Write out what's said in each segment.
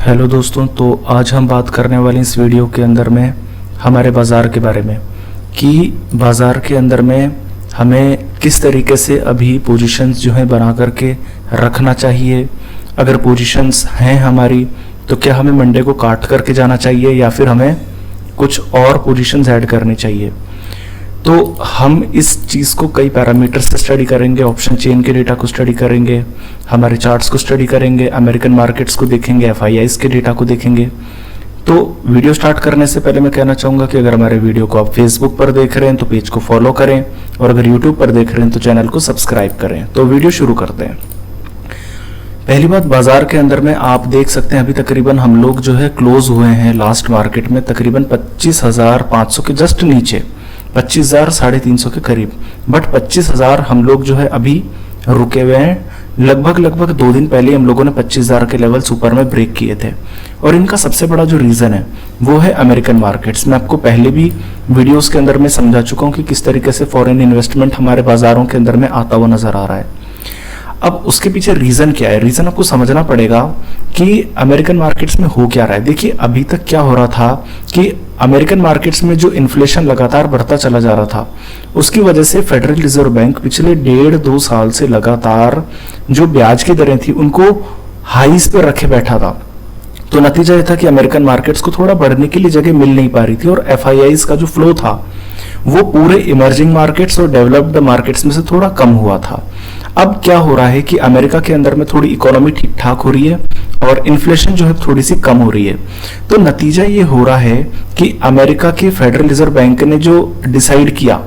Hello दोस्तों, तो आज हम बात करने वाले इस वीडियो के अंदर में हमारे बाज़ार के बारे में कि बाज़ार के अंदर में हमें किस तरीके से अभी पोजीशंस जो है बना करके रखना चाहिए। अगर पोजीशंस हैं हमारी तो क्या हमें मंडे को काट करके जाना चाहिए या फिर हमें कुछ और पोजीशंस ऐड करनी चाहिए। तो हम इस चीज़ को कई पैरामीटर से स्टडी करेंगे, ऑप्शन चेन के डेटा को स्टडी करेंगे, हमारे चार्ट्स को स्टडी करेंगे, अमेरिकन मार्केट्स को देखेंगे, एफआईआईज के डेटा को देखेंगे। तो वीडियो स्टार्ट करने से पहले मैं कहना चाहूँगा कि अगर हमारे वीडियो को आप फेसबुक पर देख रहे हैं तो पेज को फॉलो करें और अगर यूट्यूब पर देख रहे हैं तो चैनल को सब्सक्राइब करें। तो वीडियो शुरू करते हैं। पहली बात, बाजार के अंदर में आप देख सकते हैं अभी तकरीबन हम लोग जो है क्लोज हुए हैं लास्ट मार्केट में तकरीबन 25,500 के जस्ट नीचे, 25,000 350 के करीब। बट 25,000 हम लोग जो है अभी रुके हुए हैं। लगभग 2 दिन पहले हम लोगों ने 25,000 के लेवल्स ऊपर में ब्रेक किए थे और इनका सबसे बड़ा जो रीजन है वो है अमेरिकन मार्केट्स। मैं आपको पहले भी वीडियोस के अंदर में समझा चुका हूं कि किस तरीके से फॉरेन इन्वेस्टमेंट हमारे बाजारों के अंदर में आता हुआ नजर आ रहा है। अब उसके पीछे रीजन क्या है, रीजन आपको समझना पड़ेगा कि अमेरिकन मार्केट्स में हो क्या रहा है। देखिए अभी तक क्या हो रहा था कि अमेरिकन मार्केट्स में जो इन्फ्लेशन लगातार बढ़ता चला जा रहा था उसकी वजह से फेडरल रिजर्व बैंक पिछले 1.5-2 साल से लगातार जो ब्याज की दरें थी उनको हाईस पे रखे बैठा था। तो नतीजा यह था कि अमेरिकन मार्केट्स को थोड़ा बढ़ने के लिए जगह मिल नहीं पा रही थी और एफआईआईज का जो फ्लो था वो पूरे इमर्जिंग मार्केट्स और डेवलप्ड मार्केट्स में से थोड़ा कम हुआ था। अब क्या हो रहा है कि अमेरिका के अंदर में थोड़ी इकोनॉमी ठीक ठाक हो रही है और इन्फ्लेशन जो है थोड़ी सी कम हो रही है। तो नतीजा ये हो रहा है कि अमेरिका के फेडरल रिजर्व बैंक ने जो डिसाइड किया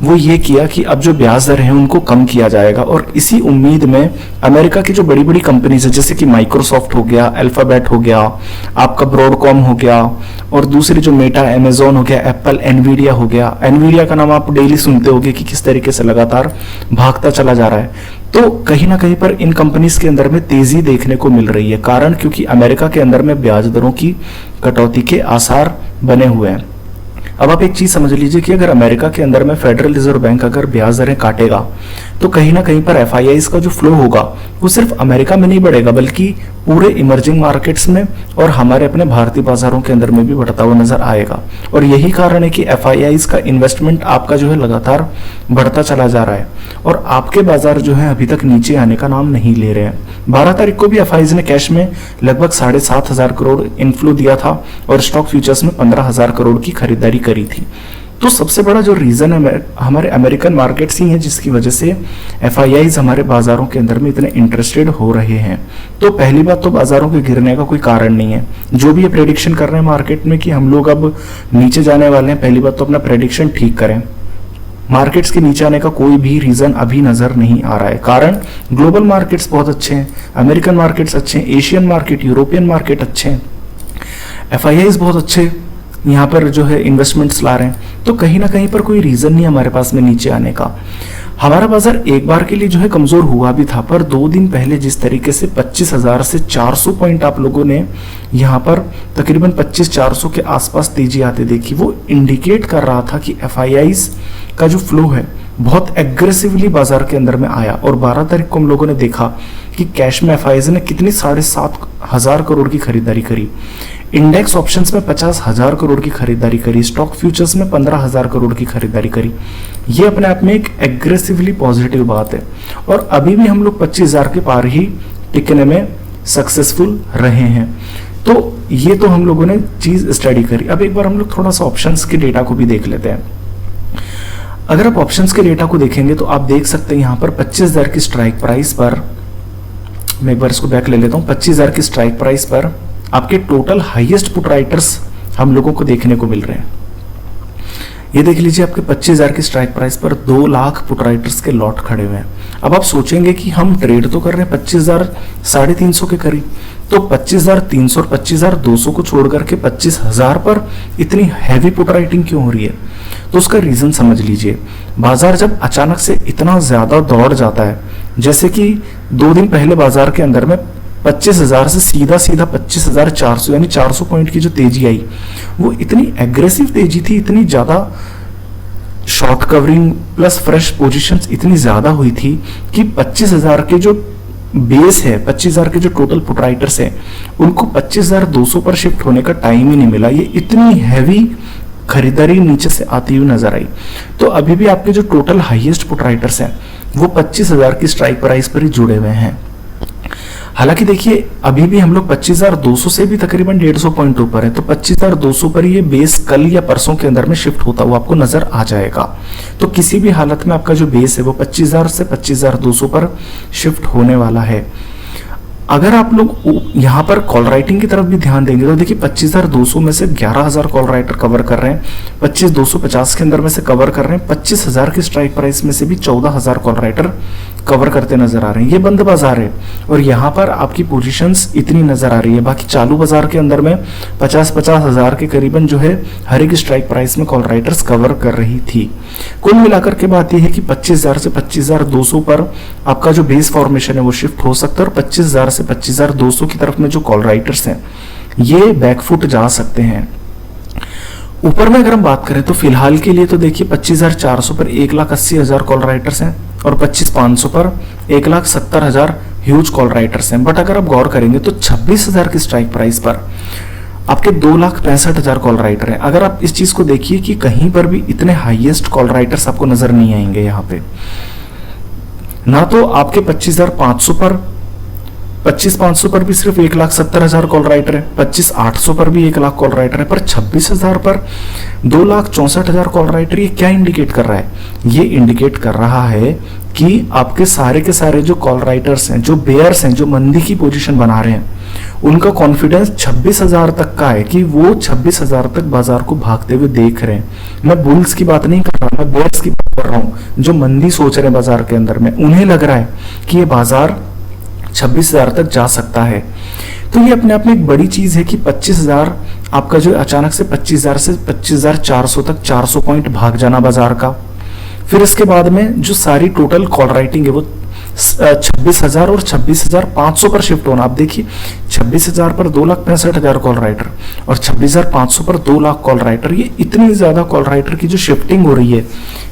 वो ये किया कि अब जो ब्याज दर हैं उनको कम किया जाएगा और इसी उम्मीद में अमेरिका की जो बड़ी बड़ी कंपनीज है जैसे कि माइक्रोसॉफ्ट हो गया, अल्फाबेट हो गया, आपका ब्रॉडकॉम हो गया और दूसरी जो मेटा, अमेजोन हो गया, एप्पल, एनवीडिया हो गया। एनवीडिया का नाम आप डेली सुनते होंगे कि किस तरीके से लगातार भागता चला जा रहा है। तो कहीं ना कहीं पर इन कंपनीज के अंदर में तेजी देखने को मिल रही है। कारण क्योंकि अमेरिका के अंदर में ब्याज दरों की कटौती के आसार बने हुए हैं। अब आप एक चीज समझ लीजिए कि अगर अमेरिका के अंदर में फेडरल रिजर्व बैंक अगर ब्याज दरें काटेगा तो कहीं ना कहीं पर एफआईआईज का जो फ्लो होगा वो सिर्फ अमेरिका में नहीं बढ़ेगा बल्कि पूरे इमर्जिंग मार्केट्स में और हमारे अपने भारतीय बाजारों के अंदर में भी बढ़ता हुआ नजर आएगा। और यही कारण है कि एफआईआईज का इन्वेस्टमेंट आपका जो है लगातार बढ़ता चला जा रहा है और आपके बाजार जो है अभी तक नीचे आने का नाम नहीं ले रहे हैं। 12 तारीख को भी एफआईआईज ने कैश में लगभग 7,500 करोड़ इनफ्लो दिया था और स्टॉक फ्यूचर्स में 15,000 करोड़ की खरीदारी करी थी। तो सबसे बड़ा जो रीजन है हमारे अमेरिकन मार्केट्स ही हैं जिसकी वजह से एफआईआईज हमारे बाजारों के अंदर में इतने इंटरेस्टेड हो रहे हैं। तो पहली बात तो बाजारों के गिरने का कोई कारण नहीं है। जो भी ये प्रेडिक्शन कर रहे हैं मार्केट में कि हम लोग अब नीचे जाने वाले हैं, पहली बात तो अपना प्रेडिक्शन ठीक करें। मार्केट्स के नीचे आने का कोई भी रीजन अभी नजर नहीं आ रहा है। कारण ग्लोबल मार्केट्स बहुत अच्छे हैं, अमेरिकन मार्केट्स अच्छे हैं, एशियन मार्केट, यूरोपियन मार्केट अच्छे हैं, एफआईआईज बहुत अच्छे यहाँ पर जो है इन्वेस्टमेंट्स ला रहे हैं। तो कहीं ना कहीं पर कोई रीजन नहीं हमारे पास में नीचे आने का। हमारा बाजार एक बार के लिए जो है कमजोर हुआ भी था, पर 2 दिन पहले जिस तरीके से 25,000 से 400 पॉइंट आप लोगों ने यहाँ पर तकरीबन 25,400 के आसपास तेजी आते देखी, वो इंडिकेट कर रहा था कि एफआईआईज का जो फ्लो है बहुत एग्रेसिवली बाजार के अंदर में आया। और 12 तारीख को हम लोगों ने देखा कि कैश में एफआईआईज ने कितनी 7,500 करोड़ की खरीदारी करी, इंडेक्स ऑप्शंस में 50,000 करोड़ की खरीदारी करी, स्टॉक फ्यूचर्स में 15,000 करोड़ की खरीदारी करी। ये अपने आप में एक एग्रेसिवली पॉजिटिव बात है और अभी भी हम लोग 25,000 के पार ही टिकने में सक्सेसफुल रहे हैं। तो ये तो हम लोगों ने चीज स्टडी करी। अब एक बार हम लोग थोड़ा सा ऑप्शंस के डेटा को भी देख लेते हैं। अगर आप ऑप्शंस के डेटा को देखेंगे तो आप देख सकते हैं यहाँ पर 25,000 की स्ट्राइक प्राइस पर, मैं एक बार इसको बैक ले लेता हूँ, 25,000 की स्ट्राइक प्राइस पर आपके टोटल हाईएस्ट पुट राइटर्स हम लोगों को देखने को मिल रहे हैं। ये देख लीजिए आपके 25,000 की स्ट्राइक प्राइस पर 2 लाख पुट राइटर्स के लॉट खड़े हुए हैं। अब आप सोचेंगे कि हम ट्रेड तो कर रहे हैं 25,000 350 के करीब, तो 25,300 और 25,200 को छोड़ करके 25,000 पर इतनी हैवी पुट राइटिंग क्यों हो रही है? तो उसका रीजन समझ लीजिए। बाजार जब अचानक से इतना ज्यादा दौड़ जाता है, जैसे कि 2 दिन पहले बाजार के अंदर में 25,000 से सीधा 25,400 यानी 400 पॉइंट की जो तेजी आई वो इतनी एग्रेसिव तेजी थी, इतनी ज्यादा short covering plus fresh positions इतनी ज्यादा हुई थी कि 25,000 के जो बेस है 25,000 के जो टोटल पुट राइटर्स है उनको 25,200 पर शिफ्ट होने का टाइम ही नहीं मिला। ये इतनी हैवी खरीदारी नीचे से आती हुई नजर आई। तो अभी भी आपके जो टोटल हाईएस्ट पुट राइटर्स हैं वो 25,000 की स्ट्राइक प्राइस पर ही जुड़े हुए हैं। हालांकि देखिए अभी भी हम लोग 25,200 से भी तकरीबन 150 पॉइंट ऊपर है, तो 25,200 पर ये बेस कल या परसों के अंदर में शिफ्ट होता हुआ आपको नजर आ जाएगा। तो किसी भी हालत में आपका जो बेस है वो 25,000 से 25,200 पर शिफ्ट होने वाला है। अगर आप लोग यहाँ पर कॉल राइटिंग की तरफ भी ध्यान देंगे तो देखिए 25,200 में से 11,000 कॉल राइटर कवर कर रहे हैं, 25,250 के अंदर में से कवर कर रहे हैं, 25,000 की स्ट्राइक प्राइस में से भी 14,000 कॉल राइटर कवर करते नजर आ रहे हैं। ये बंद बाजार है और यहाँ पर आपकी पोजीशंस इतनी नजर आ रही है। बाकी चालू बाजार के अंदर में 50-50 हजार के करीबन जो है हर एक स्ट्राइक प्राइस में कॉल राइटर्स कवर कर रही थी। कुल मिलाकर के बात यह है कि 25,000 से 25,200 पर आपका जो बेस फॉर्मेशन है वो शिफ्ट हो सकता है और 25,000 से 25,200 की तरफ में जो कॉल राइटर्स हैं ये बैकफुट जा सकते हैं। ऊपर में अगर हम बात करें तो फिलहाल के लिए तो देखिए 25,400 पर 1,80,000 कॉल राइटर्स हैं और 25,500 पर 1,70,000 ह्यूज कॉल राइटर्स हैं। बट अगर आप गौर करेंगे तो 26,000 की स्ट्राइक प्राइस पर आपके 2,65,000 कॉल राइटर हैं। अगर आप इस चीज को देखिए कि कहीं पर भी इतने हाईएस्ट कॉल राइटर्स आपको नजर नहीं आएंगे। यहाँ पे ना तो आपके 25,500 पर 25,500 पर भी सिर्फ 1,70,000 कॉल राइटर है, 25,800 पर भी 1,00,000 कॉल राइटर है, पर 26,000 पर 2,64,000 कॉल राइटर। ये क्या इंडिकेट कर रहा है? ये इंडिकेट कर रहा है कि आपके सारे के सारे जो कॉल राइटर्स हैं, जो बेयर्स हैं, जो मंदी की पोजीशन बना रहे हैं, उनका कॉन्फिडेंस 26,000 तक का है कि वो 26,000 तक बाजार को भागते हुए देख रहे हैं। मैं बुल्स की बात नहीं कर रहा, मैं बेयर्स की बात कर रहा हूं जो मंदी सोच रहे हैं बाजार के अंदर में। उन्हें लग रहा है कि ये बाजार 26,000 तक जा सकता है। तो ये अपने आप में एक बड़ी चीज है कि 25,000 आपका जो अचानक से 25,000 से 25,400 तक 400 पॉइंट भाग जाना बाजार का। फिर इसके बाद में जो सारी टोटल कॉल राइटिंग है वो 26,000 और 26,500 पर शिफ्ट होना। आप देखिए 26,000 पर 2,65,000 कॉल राइटर और 26,500 पर 2,00,000 कॉल राइटर। ये इतनी ज्यादा कॉल राइटर की जो शिफ्टिंग हो रही है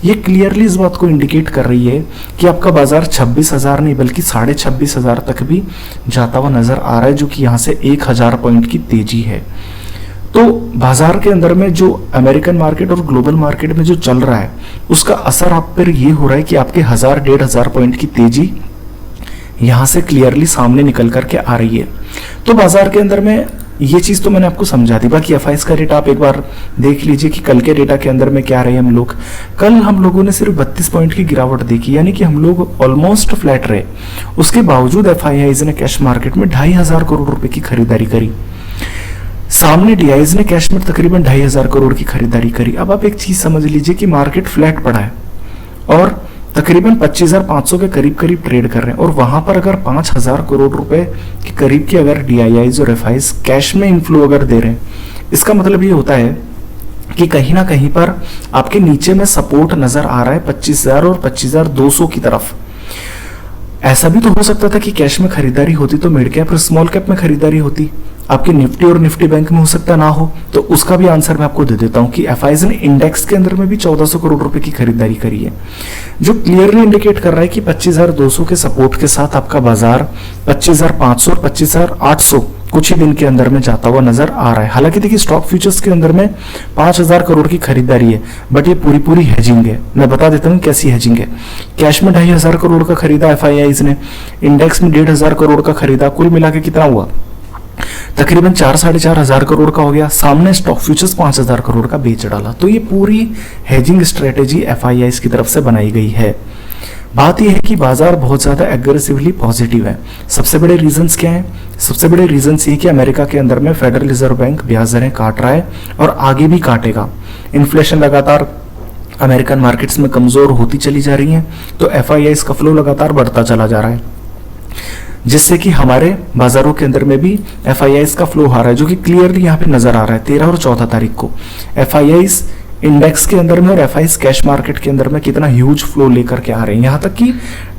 ये क्लियरली इस बात को इंडिकेट कर रही है कि आपका बाजार 26,000 नहीं बल्कि 26,500 तक भी जाता हुआ नजर आ रहा है, जो कि यहाँ से 1,000 पॉइंट की तेजी है। तो बाजार के अंदर में जो अमेरिकन मार्केट और ग्लोबल मार्केट में जो चल रहा है उसका असर आप पर ये हो रहा है कि आपके 1,000-1,500 पॉइंट की तेजी यहां से क्लियरली सामने निकल करके आ रही है। तो बाजार के अंदर में ये चीज तो मैंने आपको समझा दी। बाकी एफआईएस का रेट आप एक बार देख लीजिए कि कल के डेटा के अंदर में क्या रहे हम लोग। कल हम लोगों ने सिर्फ 32 पॉइंट की गिरावट देखी, यानी कि हम लोग ऑलमोस्ट फ्लैट रहे। उसके बावजूद एफआईआईज ने कैश मार्केट में 2,500 करोड़ रुपए की खरीदारी करी। सामने डीआईज ने कैश में तकरीबन 2,500 करोड़ की खरीदारी करी। अब आप एक चीज समझ लीजिए कि मार्केट फ्लैट पड़ा है और तकरीबन 25,500 के करीब करीब ट्रेड कर रहे हैं और वहां पर अगर 5,000 करोड़ रुपए के करीब की अगर डीआईआईज और एफआईज कैश में इनफ्लो अगर दे रहे हैं, इसका मतलब ये होता है कि कहीं ना कहीं पर आपके नीचे में सपोर्ट नजर आ रहा है 25,000 और 25,200 की तरफ। ऐसा भी तो हो सकता था कि कैश में खरीदारी होती तो मिड कैप और स्मॉल कैप में खरीदारी होती, आपके निफ्टी और निफ्टी बैंक में हो सकता ना हो। तो उसका भी आंसर मैं आपको दे देता हूं कि एफआईआईज ने इंडेक्स के अंदर में भी 1,400 करोड़ रुपए की खरीदारी करी है, जो क्लियरली इंडिकेट कर रहा है कि 25,200 के सपोर्ट के साथ आपका बाजार 25,500 और 25,800 कुछ ही दिन के अंदर में जाता हुआ नजर आ रहा है। हालांकि देखिए स्टॉक फ्यूचर्स के अंदर में 5,000 करोड़ की खरीदारी है, बट ये पूरी हैजिंग है। मैं बता देता हूँ कैसी हैजिंग है। कैश में 2,500 करोड़ का खरीदा एफआईआईज ने, इंडेक्स में 1,500 करोड़ का खरीदा, कुल मिला के कितना हुआ? तकरीबन 4-4,500 करोड़ का हो गया। सामने स्टॉक फ्यूचर्स 5,000 करोड़ का बेच डाला। तो ये पूरी हेजिंग स्ट्रेटेजी एफआईआईज की तरफ से बनाई गई है। बात यह है कि बाजार बहुत ज्यादा एग्रेसिवली पॉजिटिव है। सबसे बड़े रीजंस क्या हैं? सबसे बड़े रीजंस ये कि अमेरिका के अंदर में फेडरल रिजर्व बैंक ब्याज दरें काट रहा है और आगे भी काटेगा। इन्फ्लेशन लगातार अमेरिकन मार्केट्स में कमजोर होती चली जा रही है, तो एफआईआईज का फ्लो लगातार बढ़ता चला जा रहा है, जिससे कि हमारे बाजारों के अंदर में भी एफआईआईज का फ्लो आ रहा है, जो कि क्लियरली यहाँ पे नजर आ रहा है। 13 और 14 तारीख को एफआईआईज इंडेक्स के अंदर में और एफआईआईज कैश मार्केट के अंदर में कितना ह्यूज फ्लो लेकर के आ रहे हैं। यहाँ तक कि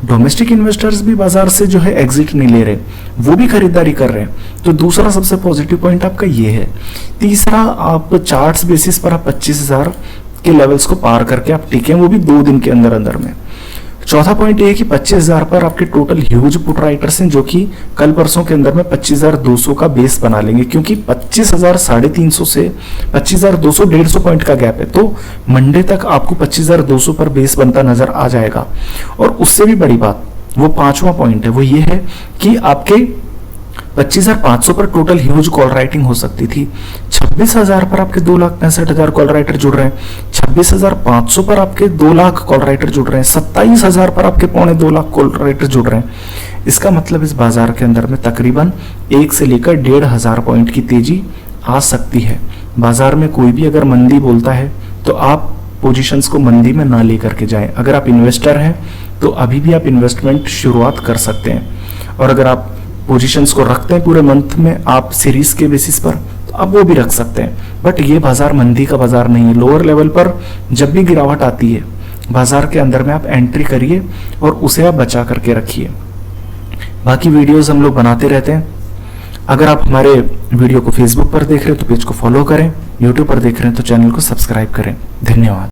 डोमेस्टिक इन्वेस्टर्स भी बाजार से जो है एग्जिट नहीं ले रहे, वो भी खरीदारी कर रहे हैं। तो दूसरा सबसे पॉजिटिव पॉइंट आपका ये है। तीसरा, आप चार्ट्स बेसिस पर आप 25,000 के लेवल्स को पार करके आप टिके, वो भी 2 दिन के अंदर अंदर में। चौथा पॉइंट ये है कि 25,000 पर आपके टोटल ह्यूज पुट राइटर्स हैं जो कि कल परसों के अंदर में 25,200 का बेस बना लेंगे, क्योंकि 25,000 350 से 25,200 150 पॉइंट का गैप है। तो मंडे तक आपको 25,200 पर बेस बनता नजर आ जाएगा। और उससे भी बड़ी बात, वो पांचवा पॉइंट है, वो ये है कि आपके 25,500 पर टोटल ह्यूज कॉल राइटिंग हो सकती थी। 26,000 पर आपके 2,65,000 कॉल राइटर जुड़ रहे हैं। 26,500 पर आपके 2 लाख कॉल राइटर जुड़ रहे हैं। 27,000 पर आपके 2.25 लाख कॉल राइटर जुड़ रहे हैं। इसका मतलब इस बाजार के अंदर में तकरीबन 1 से लेकर 1,500 पॉइंट की तेजी आ सकती है। बाजार में कोई भी अगर मंदी बोलता है तो आप पोजीशंस को मंदी में ना लेकर के जाएं। अगर आप इन्वेस्टर हैं तो अभी भी आप इन्वेस्टमेंट शुरुआत कर सकते हैं, और अगर आप पोजीशंस को रखते हैं पूरे मंथ में आप सीरीज के बेसिस पर, तो आप वो भी रख सकते हैं। बट ये बाजार मंदी का बाजार नहीं है। लोअर लेवल पर जब भी गिरावट आती है बाजार के अंदर में आप एंट्री करिए और उसे आप बचा करके रखिए। बाकी वीडियोस हम लोग बनाते रहते हैं। अगर आप हमारे वीडियो को फेसबुक पर देख रहे हैं तो पेज को फॉलो करें, यूट्यूब पर देख रहे हैं तो चैनल को सब्सक्राइब करें। धन्यवाद।